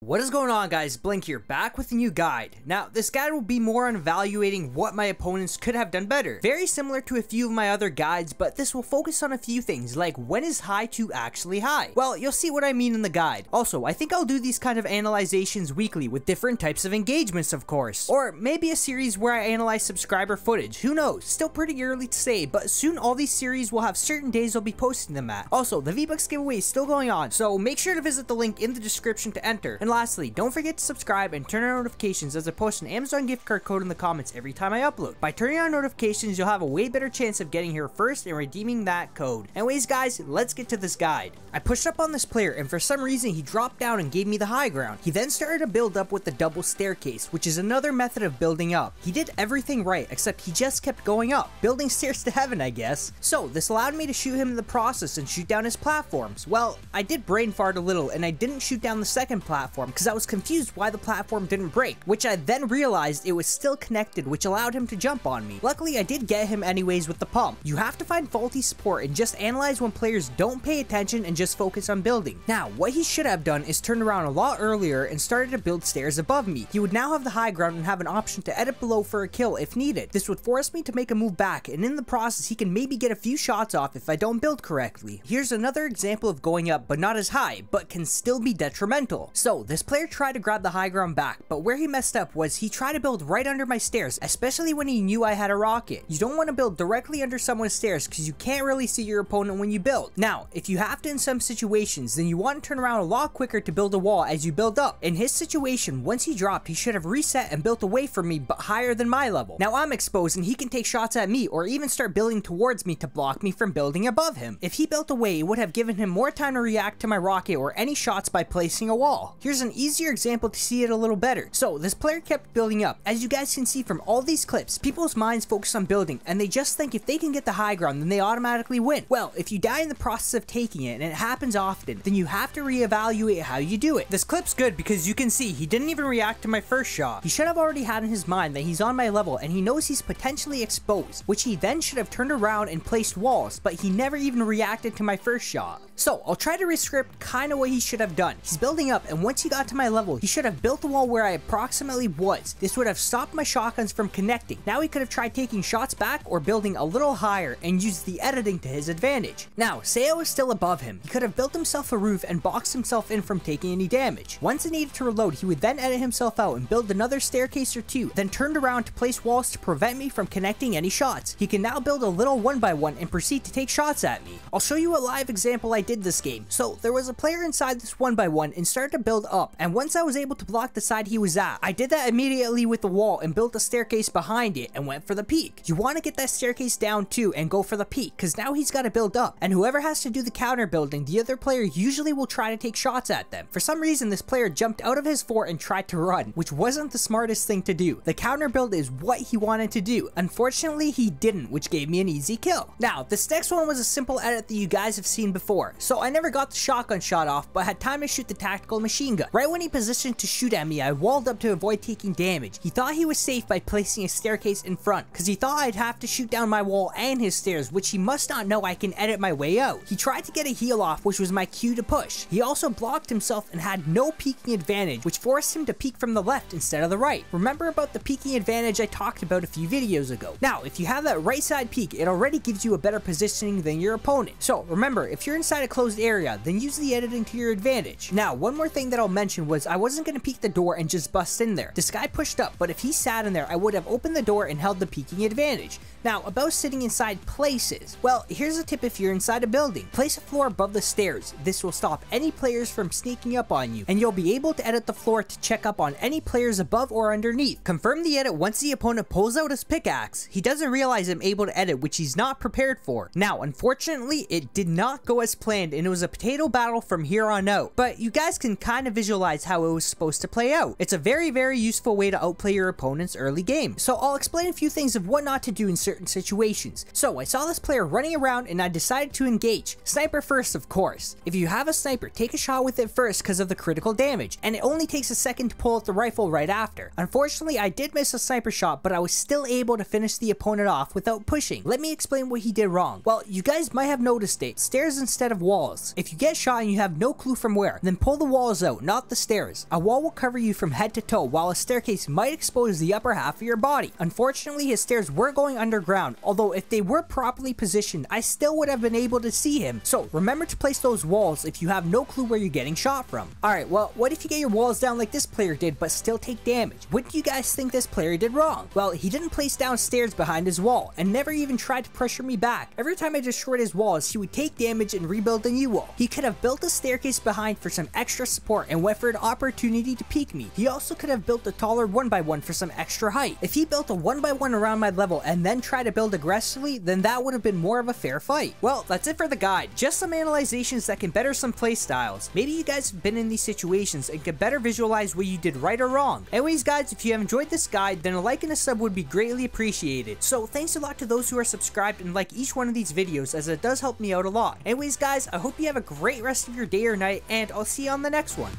What is going on, guys? Blink here, back with a new guide. Now, this guide will be more on evaluating what my opponents could have done better. Very similar to a few of my other guides, but this will focus on a few things, like when is high to actually high? Well, you'll see what I mean in the guide. Also, I think I'll do these kind of analyzations weekly with different types of engagements, of course. Or maybe a series where I analyze subscriber footage, who knows? Still pretty early to say, but soon all these series will have certain days I'll be posting them at. Also, the V-Bucks giveaway is still going on, so make sure to visit the link in the description to enter. And lastly, don't forget to subscribe and turn on notifications as I post an Amazon gift card code in the comments every time I upload. By turning on notifications, you'll have a way better chance of getting here first and redeeming that code. Anyways, guys, let's get to this guide. I pushed up on this player, and for some reason he dropped down and gave me the high ground. He then started to build up with the double staircase, which is another method of building up. He did everything right, except he just kept going up, building stairs to heaven, I guess. So this allowed me to shoot him in the process and shoot down his platforms. Well, I did brain fart a little, and I didn't shoot down the second platform because I was confused why the platform didn't break, which I then realized it was still connected, which allowed him to jump on me. Luckily, I did get him anyways with the pump. You have to find faulty support and just analyze when players don't pay attention and just focus on building. Now, what he should have done is turned around a lot earlier and started to build stairs above me. He would now have the high ground and have an option to edit below for a kill if needed. This would force me to make a move back, and in the process, he can maybe get a few shots off if I don't build correctly. Here's another example of going up, but not as high, but can still be detrimental. So, this player tried to grab the high ground back, but where he messed up was he tried to build right under my stairs, especially when he knew I had a rocket. You don't want to build directly under someone's stairs because you can't really see your opponent when you build. Now, if you have to in some situations, then you want to turn around a lot quicker to build a wall as you build up. In his situation, once he dropped, he should have reset and built away from me, but higher than my level. Now I'm exposed and he can take shots at me or even start building towards me to block me from building above him. If he built away, it would have given him more time to react to my rocket or any shots by placing a wall. Here's an easier example to see it a little better. So this player kept building up. As you guys can see from all these clips, people's minds focus on building and they just think if they can get the high ground, then they automatically win. Well, if you die in the process of taking it, and it happens often, then you have to reevaluate how you do it. This clip's good because you can see he didn't even react to my first shot. He should have already had in his mind that he's on my level and he knows he's potentially exposed, which he then should have turned around and placed walls, but he never even reacted to my first shot. So I'll try to rescript kinda what he should have done. He's building up, and once he got to my level, he should have built the wall where I approximately was. This would have stopped my shotguns from connecting. Now he could have tried taking shots back or building a little higher and used the editing to his advantage. Now, say I was still above him, he could have built himself a roof and boxed himself in from taking any damage. Once it needed to reload, he would then edit himself out and build another staircase or two, then turned around to place walls to prevent me from connecting any shots. He can now build a little 1x1 and proceed to take shots at me. I'll show you a live example I did this game. So there was a player inside this 1x1 and started to build up, and once I was able to block the side he was at, I did that immediately with the wall and built a staircase behind it and went for the peak. You want to get that staircase down too and go for the peak, because now he's got to build up, and whoever has to do the counter building, the other player usually will try to take shots at them. For some reason, this player jumped out of his fort and tried to run, which wasn't the smartest thing to do. The counter build is what he wanted to do. Unfortunately, he didn't, which gave me an easy kill. Now, this next one was a simple edit that you guys have seen before, so I never got the shotgun shot off, but had time to shoot the tactical machine gun. Right when he positioned to shoot at me, I walled up to avoid taking damage. He thought he was safe by placing a staircase in front, because he thought I'd have to shoot down my wall and his stairs, which he must not know I can edit my way out. He tried to get a heal off, which was my cue to push. He also blocked himself and had no peeking advantage, which forced him to peek from the left instead of the right. Remember about the peeking advantage I talked about a few videos ago. Now, if you have that right side peek, it already gives you a better positioning than your opponent. So remember, if you're inside a closed area, then use the editing to your advantage. Now, one more thing that I'll mention was I wasn't going to peek the door and just bust in there. This guy pushed up, but if he sat in there, I would have opened the door and held the peeking advantage. Now, about sitting inside places. Well, here's a tip if you're inside a building. Place a floor above the stairs. This will stop any players from sneaking up on you, and you'll be able to edit the floor to check up on any players above or underneath. Confirm the edit once the opponent pulls out his pickaxe. He doesn't realize I'm able to edit, which he's not prepared for. Now, unfortunately, it did not go as planned, and it was a potato battle from here on out. But you guys can kind of visualize how it was supposed to play out. It's a very, very useful way to outplay your opponent's early game. So I'll explain a few things of what not to do in certain situations. So I saw this player running around and I decided to engage. Sniper first, of course. If you have a sniper, take a shot with it first because of the critical damage, and it only takes a second to pull out the rifle right after. Unfortunately, I did miss a sniper shot, but I was still able to finish the opponent off without pushing. Let me explain what he did wrong. Well, you guys might have noticed it. Stairs instead of walls. If you get shot and you have no clue from where, then pull the walls out, not not the stairs. A wall will cover you from head to toe, while a staircase might expose the upper half of your body. Unfortunately, his stairs were going underground, although if they were properly positioned, I still would have been able to see him. So remember to place those walls if you have no clue where you're getting shot from. Alright, well, what if you get your walls down like this player did but still take damage? What do you guys think this player did wrong? Well, he didn't place down stairs behind his wall and never even tried to pressure me back. Every time I destroyed his walls, he would take damage and rebuild a new wall. He could have built a staircase behind for some extra support and went for an opportunity to peek me. He also could have built a taller 1x1 for some extra height. If he built a 1x1 around my level and then tried to build aggressively, then that would have been more of a fair fight. Well, that's it for the guide. Just some analyzations that can better some playstyles. Maybe you guys have been in these situations and can better visualize what you did right or wrong. Anyways guys, if you have enjoyed this guide, then a like and a sub would be greatly appreciated. So thanks a lot to those who are subscribed and like each one of these videos, as it does help me out a lot. Anyways guys, I hope you have a great rest of your day or night, and I'll see you on the next one.